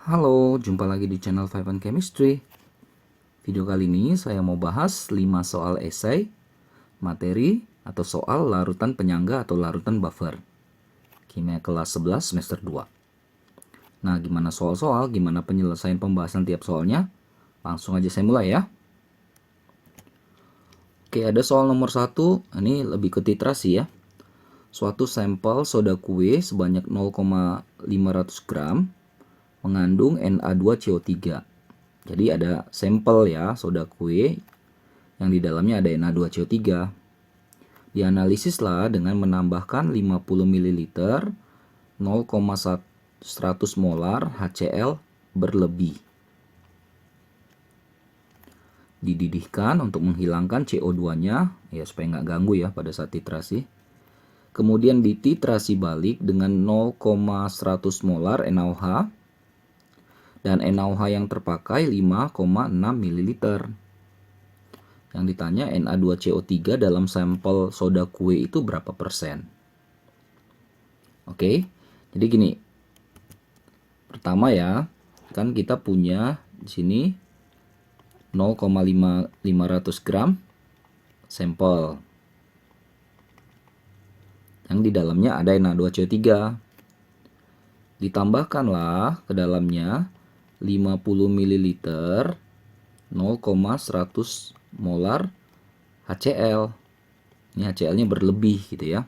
Halo, jumpa lagi di channel Five and Chemistry. Video kali ini saya mau bahas 5 soal esai, materi, atau soal larutan penyangga atau larutan buffer. Kimia kelas 11 semester 2. Nah, gimana soal-soal, gimana penyelesaian pembahasan tiap soalnya? Langsung aja saya mulai ya. Oke, ada soal nomor 1, ini lebih ke titrasi ya. Suatu sampel soda kue sebanyak 0,500 gram mengandung Na2CO3. Jadi ada sampel ya soda kue yang di dalamnya ada Na2CO3. Dianalisislah dengan menambahkan 50 ml 0,100 molar HCl berlebih. Dididihkan untuk menghilangkan CO2-nya ya supaya nggak ganggu ya pada saat titrasi. Kemudian dititrasi balik dengan 0,100 molar NaOH dan NaOH yang terpakai 5,6 ml. Yang ditanya Na2CO3 dalam sampel soda kue itu berapa persen? Oke, jadi gini. Pertama ya, kan kita punya di sini 0,500 gram sampel. Yang di dalamnya ada Na2CO3. Ditambahkanlah ke dalamnya 50 ml 0,100 molar HCl. Ini HCl-nya berlebih gitu ya.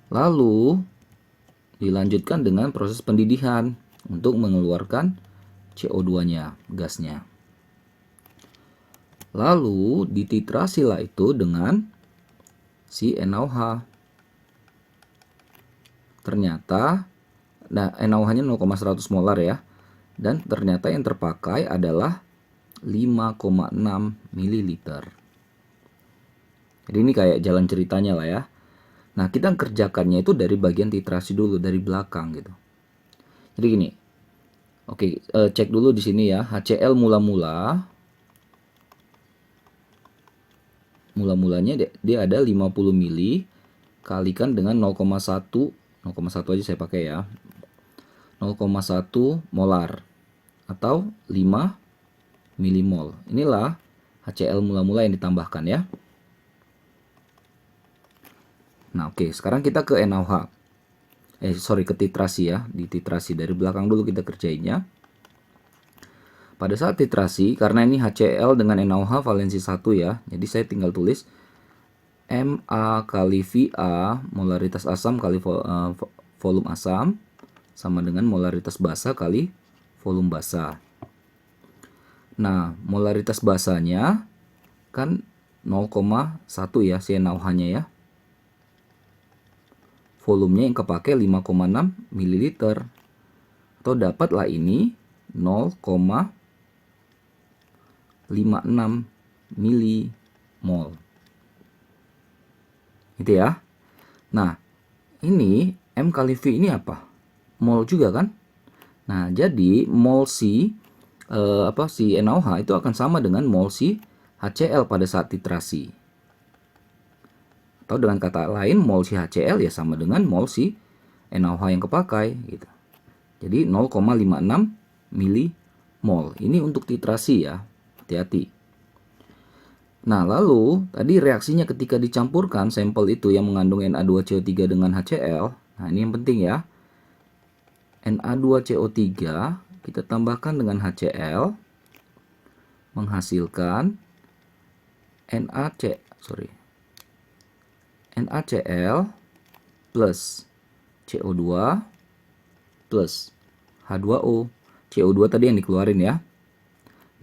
Lalu dilanjutkan dengan proses pendidihan untuk mengeluarkan CO2-nya, gasnya. Lalu dititrasilah itu dengan si NaOH. Ternyata NaOH-nya 0,100 molar ya. Dan ternyata yang terpakai adalah 5,6 ml. Jadi ini kayak jalan ceritanya lah ya. Nah, kita kerjakannya itu dari bagian titrasi dulu, dari belakang gitu. Jadi gini. Oke, cek dulu di sini ya. HCl mula-mulanya dia ada 50 ml kalikan dengan 0,1 aja saya pakai ya. 0,1 molar atau 5 milimol. Inilah HCl mula-mula yang ditambahkan ya. Nah, oke, sekarang kita ke NaOH. Ke titrasi ya. Di titrasi dari belakang dulu kita kerjainnya. Pada saat titrasi, karena ini HCl dengan NaOH valensi 1 ya. Jadi saya tinggal tulis Ma kali Va molaritas asam kali volume asam sama dengan molaritas basa kali volume basa. Nah, molaritas basanya kan 0,1 ya si NaOH-nya ya. Volumenya yang kepake 5,6 ml. Atau dapatlah ini 0,56 milimol. Gitu ya. Nah, ini M kali V ini apa? Mol juga kan? Nah, jadi mol si NaOH itu akan sama dengan mol si HCl pada saat titrasi. Atau dengan kata lain, mol si HCl ya sama dengan mol si NaOH yang kepakai gitu. Jadi 0,56 milimol. Ini untuk titrasi ya. Hati-hati. Nah, lalu tadi reaksinya ketika dicampurkan sampel itu yang mengandung Na2CO3 dengan HCl. Nah, ini yang penting ya. Na2CO3 kita tambahkan dengan HCl menghasilkan NaCl plus CO2 plus H2O. CO2 tadi yang dikeluarin ya.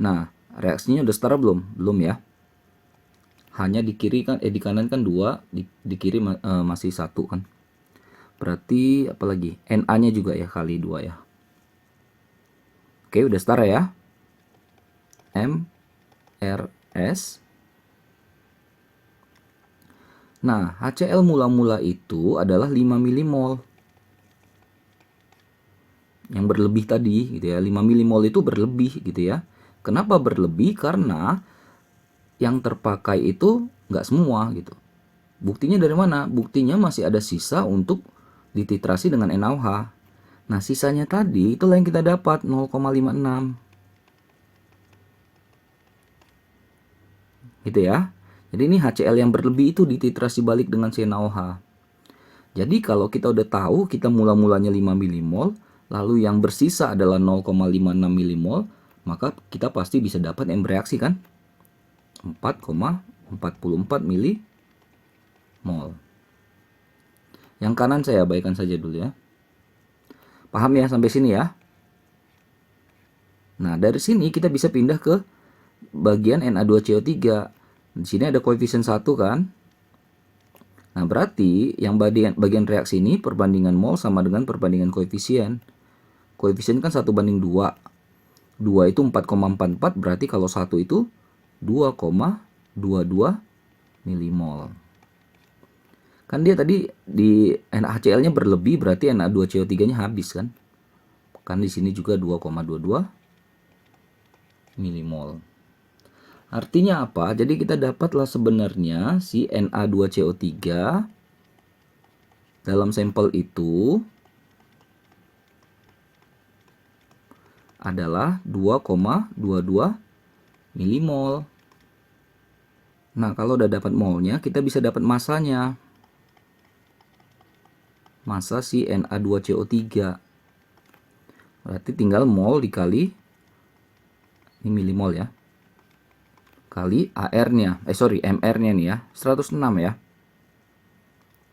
Nah, reaksinya udah setara belum? Belum ya. Hanya di kiri kan di kanan kan 2, di kiri masih 1 kan. Berarti apalagi? Na-nya juga ya kali 2 ya. Oke, udah setara ya. MRS. Nah, HCl mula-mula itu adalah 5 milimol. Yang berlebih tadi gitu ya. 5 milimol itu berlebih gitu ya. Kenapa berlebih? Karena yang terpakai itu nggak semua gitu. Buktinya dari mana? Buktinya masih ada sisa untuk dititrasi dengan NaOH. Nah, sisanya tadi itulah yang kita dapat 0,56. Gitu ya. Jadi ini HCl yang berlebih itu dititrasi balik dengan CNaOH. Jadi kalau kita udah tahu kita mula-mulanya 5 milimol, lalu yang bersisa adalah 0,56 milimol, maka kita pasti bisa dapat M reaksi kan? 4,44 milimol. Yang kanan saya abaikan saja dulu ya. Paham ya sampai sini ya? Nah, dari sini kita bisa pindah ke bagian Na2CO3. Di sini ada koefisien 1 kan? Nah, berarti yang bagian reaksi ini perbandingan mol sama dengan perbandingan koefisien. Koefisien kan 1:2. 2 itu 4,44, berarti kalau 1 itu 2,22 milimol. Kan dia tadi di NaHCl-nya berlebih, berarti Na2CO3-nya habis kan? Kan di sini juga 2,22 milimol. Artinya apa? Jadi kita dapatlah sebenarnya si Na2CO3 dalam sampel itu adalah 2,22 milimol. Nah, kalau udah dapat molnya, kita bisa dapat masanya. Masa si Na2CO3. Berarti tinggal mol dikali, ini milimol ya, kali AR-nya, MR-nya nih ya, 106 ya.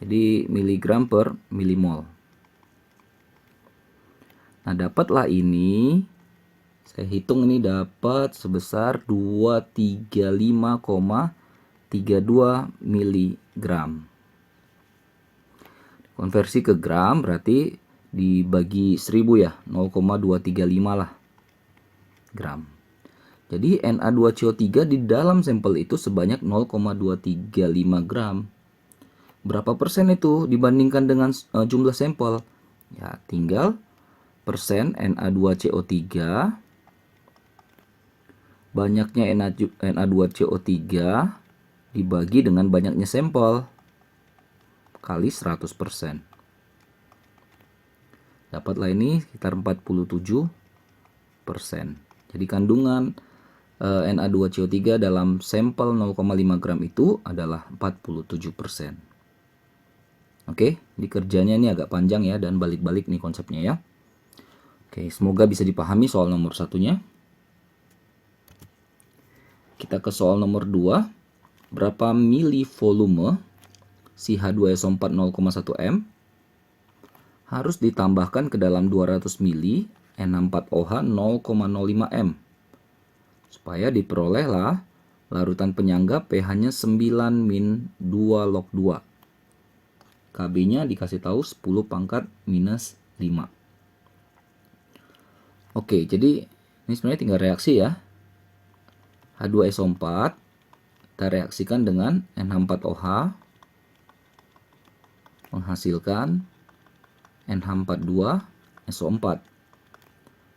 Jadi miligram per milimol. Nah, dapatlah ini, saya hitung ini dapat sebesar 235,32 miligram. Konversi ke gram berarti dibagi 1000 ya, 0,235 lah gram. Jadi Na2CO3 di dalam sampel itu sebanyak 0,235 gram. Berapa persen itu dibandingkan dengan jumlah sampel? Ya, tinggal persen Na2CO3 banyaknya Na2CO3 dibagi dengan banyaknya sampel kali 100%. Dapatlah ini sekitar 47%. Jadi kandungan Na2CO3 dalam sampel 0,5 gram itu adalah 47%. Oke, di kerjanya ini agak panjang ya dan balik-balik nih konsepnya ya. Oke, semoga bisa dipahami soal nomor satunya. Kita ke soal nomor 2. Berapa mili volume si H2SO4 0,1 M harus ditambahkan ke dalam 200 mili Na4OH 0,05 M supaya diperolehlah larutan penyangga pH-nya 9-2 log 2. Kb-nya dikasih tahu 10⁻⁻5. Oke, jadi ini sebenarnya tinggal reaksi ya. H2SO4 kita reaksikan dengan NH4OH menghasilkan NH42SO4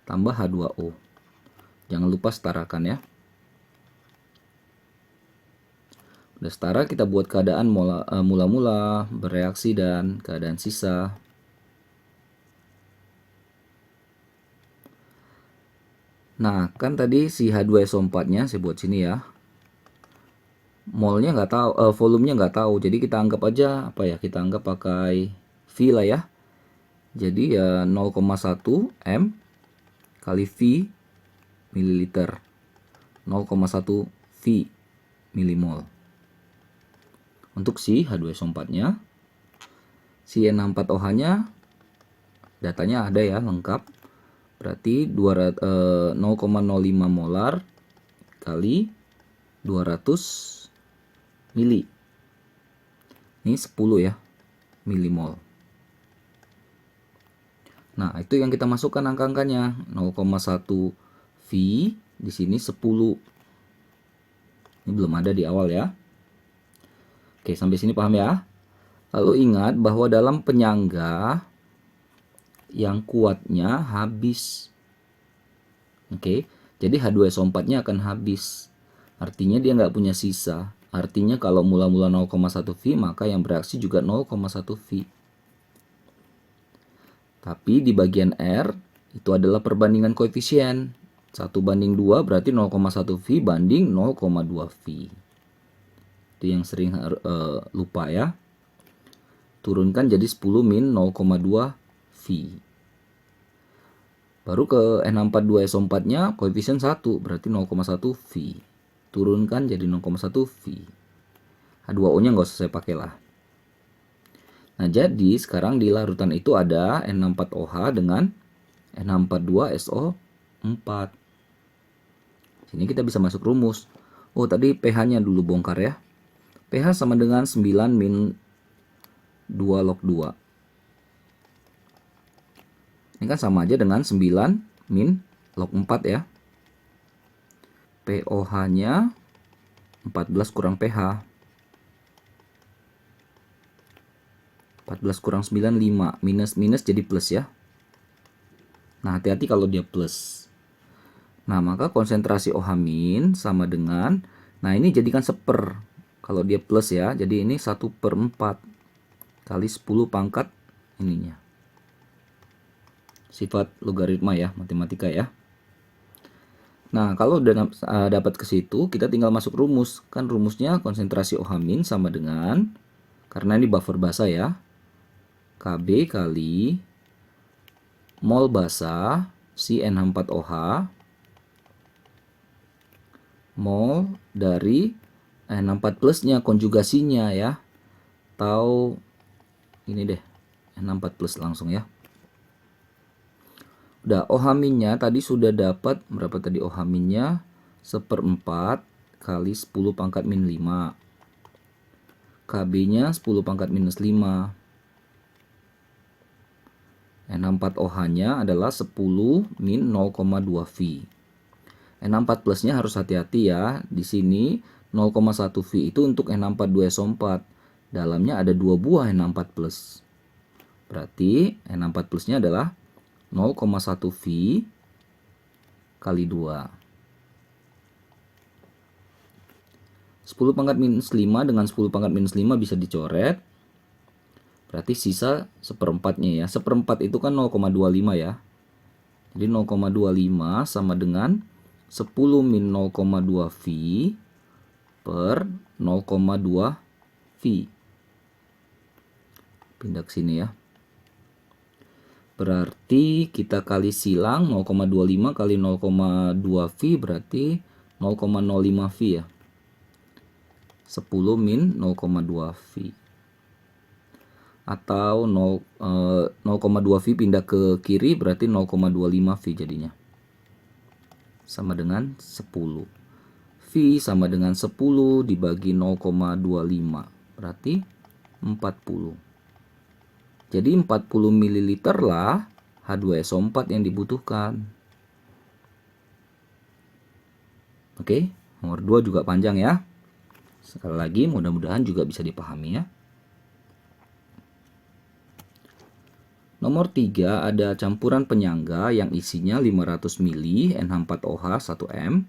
tambah H2O. Jangan lupa setarakan ya. Udah setara, kita buat keadaan mula-mula, bereaksi, dan keadaan sisa. Nah, kan tadi si H2SO4-nya saya buat sini ya. Molnya nggak tahu, volumenya nggak tahu. Jadi kita anggap aja apa ya? Kita anggap pakai V lah ya. Jadi ya 0,1 M kali V mililiter. 0,1 V milimol. Untuk si H2SO4-nya, si N64OH-nya datanya ada ya, lengkap. Berarti 0,05 molar kali 200 mili. Ini 10 ya, milimol. Nah, itu yang kita masukkan angka-angkanya. 0,1 V, di sini 10. Ini belum ada di awal ya. Oke, sampai sini paham ya? Lalu ingat bahwa dalam penyangga yang kuatnya habis. Oke, jadi H2SO4-nya akan habis. Artinya dia nggak punya sisa. Artinya kalau mula-mula 0,1 V, maka yang bereaksi juga 0,1 V. Tapi di bagian R itu adalah perbandingan koefisien. 1:2 berarti 0,1 V banding 0,2 V. Itu yang sering lupa ya. Turunkan jadi 10 min 0,2 V. Baru ke N62SO4-nya koefisien 1 berarti 0,1 V. Turunkan jadi 0,1 V. H2O-nya nggak usah saya pakai lah. Nah, jadi sekarang di larutan itu ada N64OH dengan N62SO4. Sini kita bisa masuk rumus. Oh, tadi pH-nya dulu bongkar ya. pH sama dengan 9 min 2 log 2. Ini kan sama aja dengan 9 min log 4 ya. POH-nya 14 kurang pH. 14 kurang 9, 5. Minus jadi plus ya. Nah, hati-hati kalau dia plus. Nah, maka konsentrasi OH- sama dengan, nah ini jadikan seper. Kalau dia plus ya, jadi ini 1/4 kali 10 pangkat ininya. Sifat logaritma ya, matematika ya. Nah, kalau udah dapat ke situ, kita tinggal masuk rumus. Kan rumusnya konsentrasi OH- sama dengan, karena ini buffer basah ya, Kb kali mol basah si N64OH mol dari N64 plusnya, konjugasinya ya, atau ini deh, N64 plus langsung ya. Udah, OH-nya tadi sudah dapat berapa tadi OH-nya? 1/4 kali 10 pangkat min 5. KB-nya 10 pangkat minus 5. N64OH-nya adalah 10 min 0,2 V. N64 plusnya harus hati-hati ya. Di sini 0,1 V itu untuk N62SO4. Dalamnya ada 2 buah N64 plus. Berarti N64 plusnya adalah 0,1 V kali 2. 10 pangkat minus 5 dengan 10 pangkat minus 5 bisa dicoret. Berarti sisa 1/4-nya ya. 1/4 itu kan 0,25 ya. Jadi 0,25 sama dengan 10 min 0,2 V per 0,2 V. Pindah ke sini ya. Berarti kita kali silang 0,25 kali 0,2 V berarti 0,05 V ya. 10 min 0,2 V. Atau 0,2 V pindah ke kiri berarti 0,25 V jadinya. Sama dengan 10. V sama dengan 10 dibagi 0,25 berarti 40. Jadi 40 ml lah H2SO4 yang dibutuhkan. Oke, nomor 2 juga panjang ya. Sekali lagi mudah-mudahan juga bisa dipahami ya. Nomor 3 ada campuran penyangga yang isinya 500 ml N64OH 1M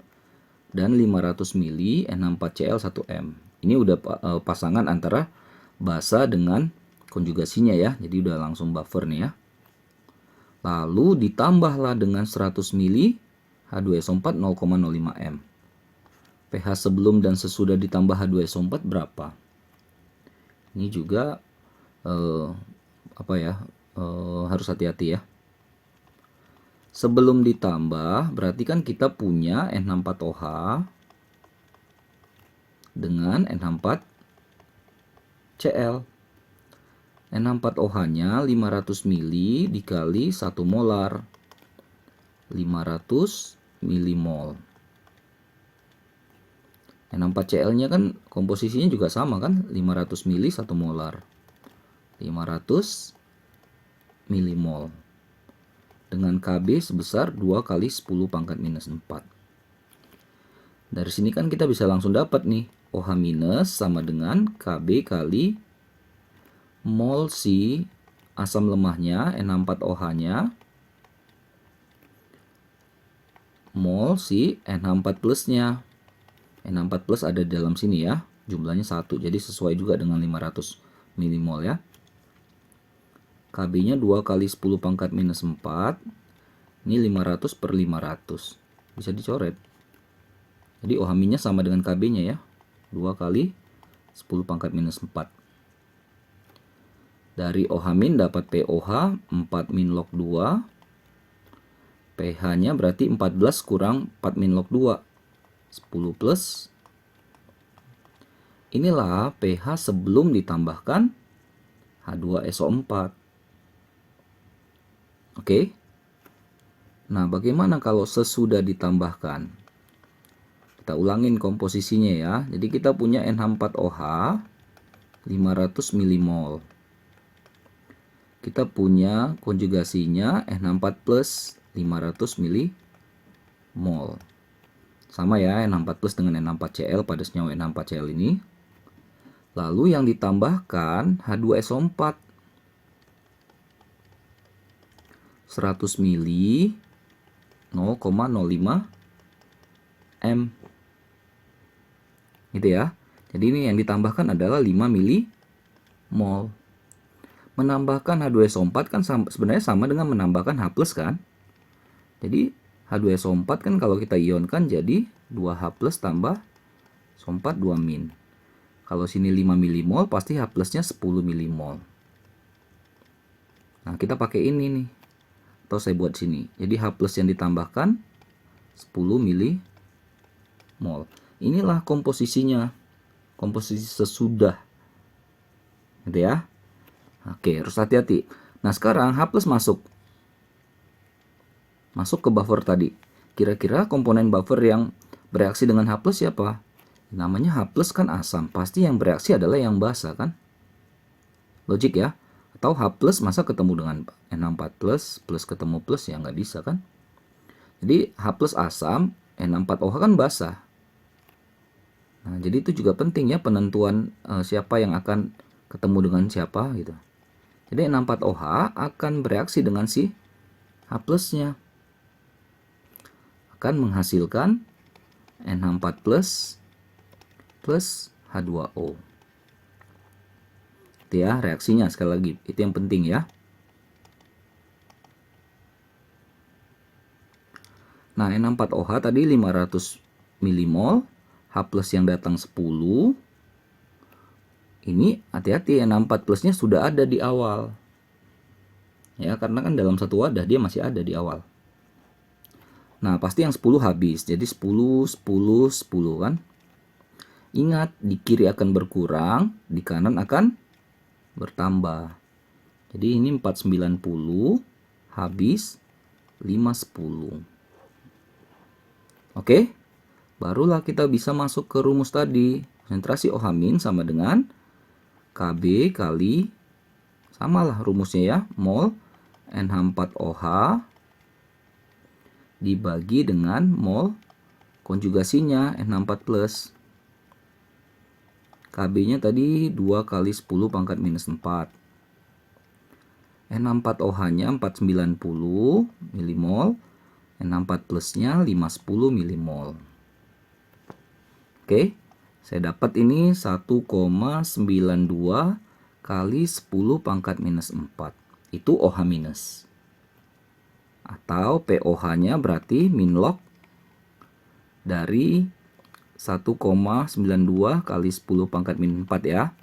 dan 500 ml N64Cl 1M. Ini udah pasangan antara basa dengan konjugasinya ya. Jadi udah langsung buffer nih ya. Lalu ditambahlah dengan 100 ml H2SO4 0,05 M. pH sebelum dan sesudah ditambah H2SO4 berapa? Ini juga harus hati-hati ya. Sebelum ditambah berarti kan kita punya N64OH dengan N64Cl. N64OH-nya 500 ml dikali 1 molar. 500 milimol. N64Cl-nya kan komposisinya juga sama kan? 500 ml 1 molar. 500 milimol. Dengan Kb sebesar 2 kali 10 pangkat minus 4. Dari sini kan kita bisa langsung dapat nih. OH minus sama dengan Kb kali mol si asam lemahnya N64OH-nya mol si N64 plusnya. N64 plus ada di dalam sini ya. Jumlahnya 1. Jadi sesuai juga dengan 500 milimol ya. KB-nya 2 kali 10 pangkat minus 4. Ini 500 per 500. Bisa dicoret. Jadi OH-nya sama dengan KB-nya ya. 2 kali 10 pangkat minus 4. Dari OH- dapat POH 4 min log 2. pH-nya berarti 14 kurang 4 min log 2. 10 plus. Inilah pH sebelum ditambahkan H2SO4. Oke. Nah, bagaimana kalau sesudah ditambahkan? Kita ulangin komposisinya ya. Jadi kita punya NH4OH 500 milimol. Kita punya konjugasinya NH4 plus 500 milimol. Sama ya, NH4 plus dengan NH4Cl pada senyawa NH4Cl ini. Lalu yang ditambahkan H2SO4 100 mili 0,05 M. Gitu ya. Jadi ini yang ditambahkan adalah 5 milimol. Menambahkan H2SO4 kan sebenarnya sama dengan menambahkan H+ kan. Jadi H2SO4 kan kalau kita ionkan jadi 2H+ tambah SO4 2 min. Kalau sini 5 milimol pasti H+-nya 10 milimol. Nah, kita pakai ini nih. Atau saya buat sini. Jadi H+ yang ditambahkan 10 milimol. Inilah komposisinya. Komposisi sesudah. Gitu ya. Oke, harus hati-hati. Nah, sekarang H+ masuk. Masuk ke buffer tadi. Kira-kira komponen buffer yang bereaksi dengan H+ siapa? Namanya H+ kan asam. Pasti yang bereaksi adalah yang basa kan? Logik ya? Atau H+ masa ketemu dengan NH4 plus ketemu plus ya nggak bisa kan? Jadi H+ asam, NH4OH kan basa. Nah, jadi itu juga penting ya penentuan siapa yang akan ketemu dengan siapa gitu. Jadi NH4OH akan bereaksi dengan si H+-nya. Akan menghasilkan NH4 plus H2O. Itu ya reaksinya sekali lagi. Itu yang penting ya. Nah, N4OH tadi 500 milimol, H+ yang datang 10. Ini hati-hati, N4 plusnya sudah ada di awal. Ya, karena kan dalam satu wadah dia masih ada di awal. Nah, pasti yang 10 habis. Jadi 10, 10, 10 kan. Ingat, di kiri akan berkurang, di kanan akan bertambah. Jadi ini 490 habis 510. Oke? Barulah kita bisa masuk ke rumus tadi. Konsentrasi OH- sama dengan KB kali, samalah rumusnya ya, mol NH4OH dibagi dengan mol konjugasinya NH4+. KB-nya tadi 2 kali 10 pangkat minus 4. N4OH-nya 490 milimol, N4 plusnya 510 milimol. Oke, saya dapat ini 1,92 kali 10 pangkat minus 4. Itu OH minus. Atau POH-nya berarti min log dari 1,92 kali 10 pangkat min 4 ya.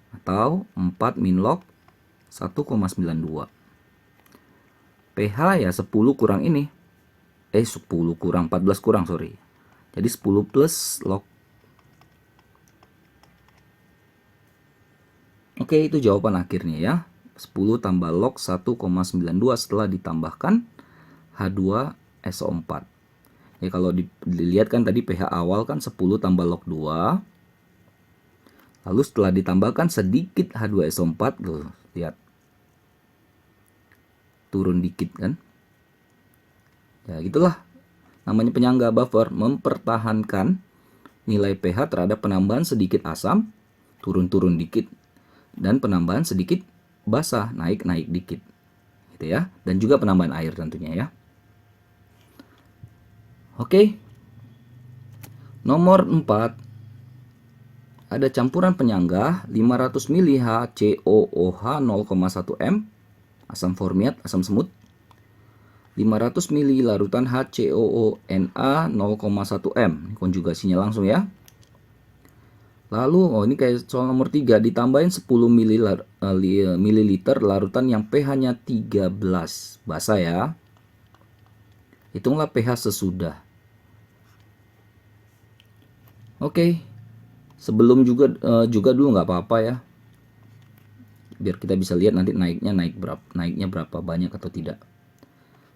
Atau 4 min log 1,92. pH ya 10 kurang ini. 10 kurang 14 kurang, sorry. Jadi 10 plus log. Oke, itu jawaban akhirnya ya. 10 tambah log 1,92 setelah ditambahkan H2SO4. Ya kalau dilihat kan tadi pH awal kan 10 tambah log 2. Lalu setelah ditambahkan sedikit H2SO4, tuh, lihat. Turun dikit kan. Ya gitulah. Namanya penyangga buffer, mempertahankan nilai pH terhadap penambahan sedikit asam, turun-turun dikit, dan penambahan sedikit basah, naik-naik dikit. Gitu ya. Dan juga penambahan air tentunya ya. Oke. Nomor 4. ada campuran penyangga 500 ml HCOOH 0,1 m, asam formiat, asam semut. 500 ml larutan HCOONA 0,1 m. Konjugasinya langsung ya. Lalu, ini kayak soal nomor 3, ditambahin 10 ml larutan yang pH-nya 13. Basa ya. Hitunglah pH sesudah. Oke. Sebelum juga dulu nggak apa-apa ya. Biar kita bisa lihat nanti naiknya berapa banyak atau tidak.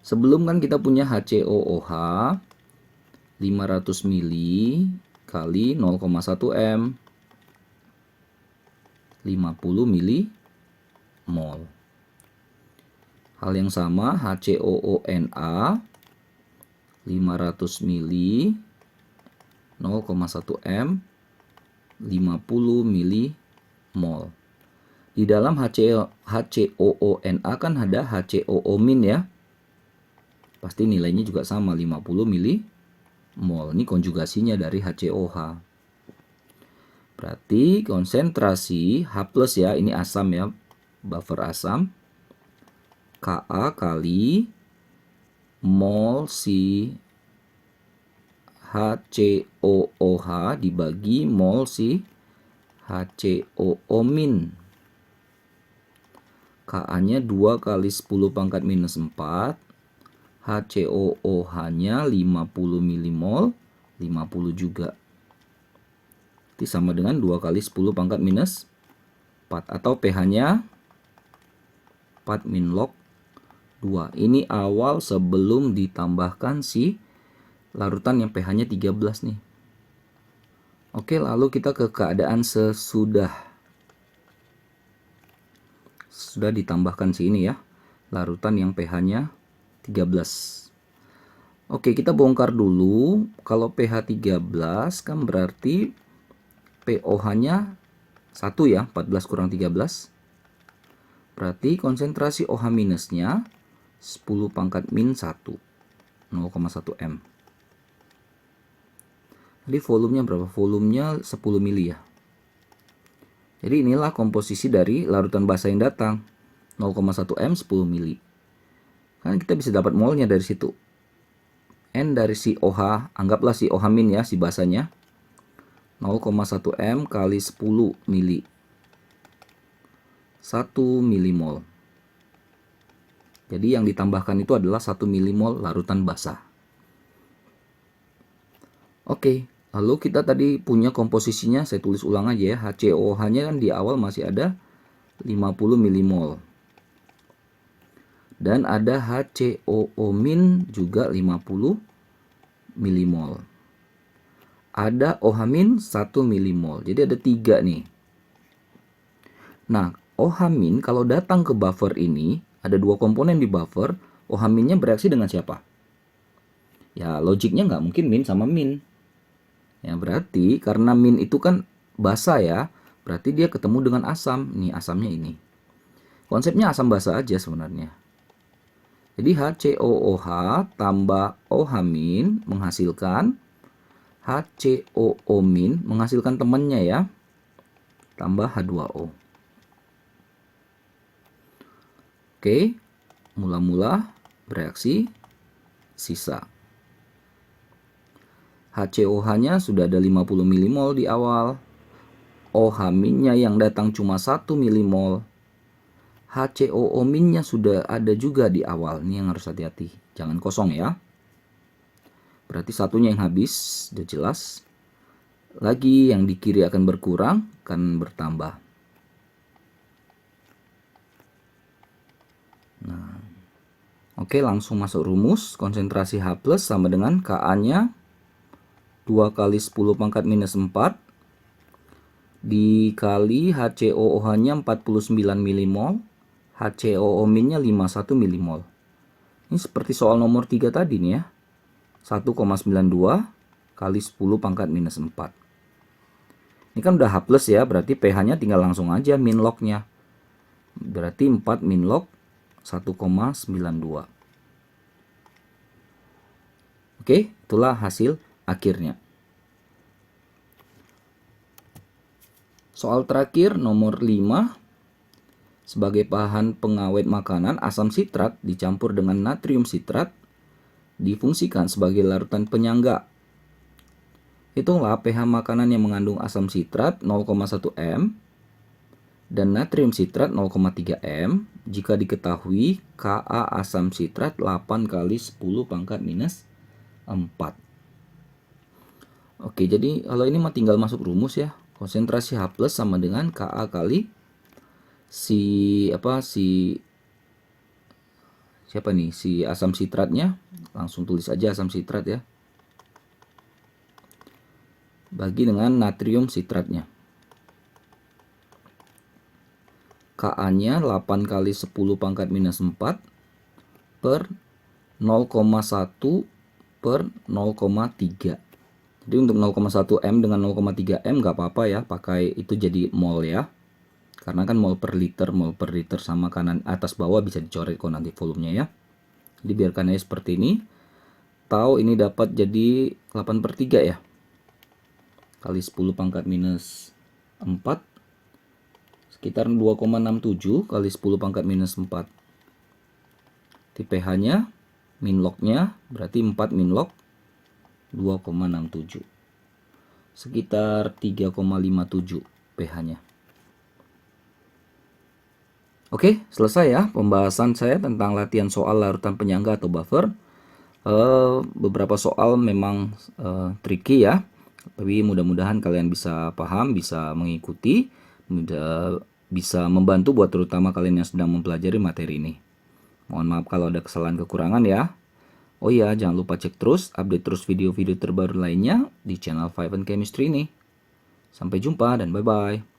Sebelum kan kita punya HCOOH 500 ml kali 0,1 m 50 ml. Hal yang sama HCOONA 500 ml 0,1 m 50 ml. Di dalam HCOONA kan ada HCOO- ya. Pasti nilainya juga sama 50 ml. Ini konjugasinya dari HCOH. Berarti konsentrasi H+ ya, ini asam ya, buffer asam. Ka kali mol si HCOOH dibagi mol si HCOO-. Ka-nya 2 kali 10 pangkat minus 4. HCOOH-nya 50 mmol, 50 juga. Itu sama dengan 2 kali 10 pangkat minus 4. Atau pH-nya 4 min log 2. Ini awal sebelum ditambahkan si larutan yang pH-nya 13 nih. Oke, lalu kita ke keadaan sesudah. Sudah ditambahkan si ini ya, larutan yang pH-nya 13. Oke, kita bongkar dulu. Kalau pH 13 kan berarti POH-nya 1 ya, 14 kurang 13. Berarti konsentrasi OH minusnya 10 pangkat min 1, 0,1 m. Jadi volumenya berapa? Volumenya 10 mili ya. Jadi inilah komposisi dari larutan basa yang datang. 0,1 m 10 mili. Kan kita bisa dapat molnya dari situ. N dari si OH, anggaplah si OH min ya, si basanya. 0,1 m kali 10 mili. 1 milimol. Jadi yang ditambahkan itu adalah 1 milimol larutan basah. Oke, lalu kita tadi punya komposisinya, saya tulis ulang aja ya. HCOH-nya kan di awal masih ada 50 milimol. Dan ada HCOO- juga 50 milimol. Ada OH- 1 milimol. Jadi ada 3 nih. Nah, OH- kalau datang ke buffer ini, ada 2 komponen di buffer, OH-nya bereaksi dengan siapa? Ya, logiknya nggak mungkin min sama min. Ya, berarti karena min itu kan basa ya, berarti dia ketemu dengan asam. Nih, asamnya ini. Konsepnya asam basa aja sebenarnya. Jadi HCOOH tambah OH- menghasilkan HCOO- menghasilkan temannya ya, tambah H2O. Oke, mula-mula bereaksi sisa. HCOH-nya sudah ada 50 milimol di awal. OH-nya yang datang cuma 1 milimol. HCOO- sudah ada juga di awal. Ini yang harus hati-hati. Jangan kosong ya. Berarti satunya yang habis, sudah jelas. Lagi yang di kiri akan berkurang, akan bertambah. Nah, oke, langsung masuk rumus. Konsentrasi H+ sama dengan Ka-nya 2 kali 10 pangkat minus 4 dikali HCOOH-nya 49 milimol, HCOO-nya 51 milimol. Ini seperti soal nomor 3 tadi nih ya. 1,92 kali 10 pangkat minus 4. Ini kan udah H+ ya, berarti pH-nya tinggal langsung aja min log-nya. Berarti 4 min log 1,92. Oke, itulah hasil akhirnya. Soal terakhir nomor 5. Sebagai bahan pengawet makanan, asam sitrat dicampur dengan natrium sitrat difungsikan sebagai larutan penyangga. Hitunglah pH makanan yang mengandung asam sitrat 0,1 m dan natrium sitrat 0,3 m jika diketahui Ka asam sitrat 8 kali 10 pangkat minus 4. Oke, jadi kalau ini mah tinggal masuk rumus ya. Konsentrasi H+ sama dengan Ka kali si asam sitratnya. Langsung tulis aja asam sitrat ya. Bagi dengan natrium sitratnya. Ka-nya 8 kali 10 pangkat minus 4 per 0,1 per 0,3. Jadi untuk 0,1 m dengan 0,3 m nggak apa-apa ya, pakai itu jadi mol ya. Karena kan mol per liter sama kanan atas bawah bisa dicoret kok nanti volumenya ya. Jadi biarkan aja seperti ini. Tau ini dapat jadi 8/3 ya. Kali 10 pangkat minus 4. Sekitar 2,67 kali 10 pangkat minus 4. Di pH-nya, min log-nya berarti 4 min log 2,67. Sekitar 3,57 pH-nya. Oke, selesai ya pembahasan saya tentang latihan soal larutan penyangga atau buffer. Beberapa soal memang tricky ya, tapi mudah-mudahan kalian bisa paham, bisa mengikuti, bisa membantu buat terutama kalian yang sedang mempelajari materi ini. Mohon maaf kalau ada kesalahan kekurangan ya. Oh iya, jangan lupa cek terus, update terus video-video terbaru lainnya di channel Five and Chemistry ini. Sampai jumpa dan bye-bye.